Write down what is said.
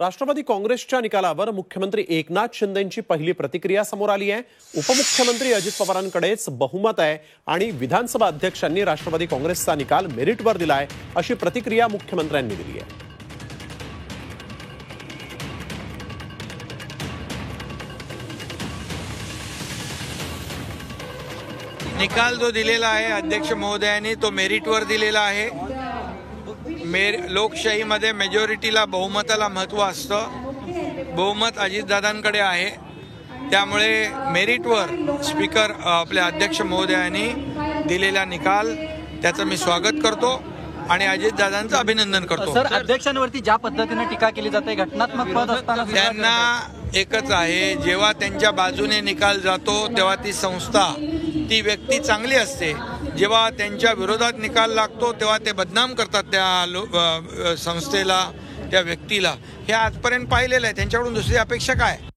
राष्ट्रवादी काँग्रेसच्या निकालावर मुख्यमंत्री एकनाथ शिंदेंची पहिली प्रतिक्रिया समोर आली आहे। उपमुख्यमंत्री अजित पवारांकडेच बहुमत आहे आणि विधानसभा अध्यक्षांनी राष्ट्रवादी काँग्रेसचा निकाल मेरिटवर दिलाय अशी प्रतिक्रिया मुख्यमंत्र्यांनी दिली आहे। निकाल जो दिलेला आहे अध्यक्ष महोदयांनी तो मेरिटवर दिलेला आहे। लोकशाहीमध्ये मेजॉरिटीला बहुमताला महत्त्व असतं। बहुमत अजितदादांकडे आहे, त्यामुळे मेरिटवर स्पीकर आपल्या अध्यक्ष महोदयांनी दिलेला निकाल त्याचं मी स्वागत करतो आणि अजितदादांचं अभिनंदन करतो। सर, अध्यक्षांवरती ज्या पद्धतीने टीका केली जाते घटनात्मक पद असताना त्यांना एकच आहे, जेव्हा त्यांच्या बाजूने निकाल जातो तेव्हा ती संस्था ती व्यक्ती चांगली असते, जेव्हा त्यांच्या विरोधात निकाल लागतो तेव्हा ते बदनाम करतात त्या संस्थेला, त्या व्यक्तीला। हे आजपर्यंत पाहिलेलं आहे, त्यांच्याकडून दुसरी अपेक्षा काय?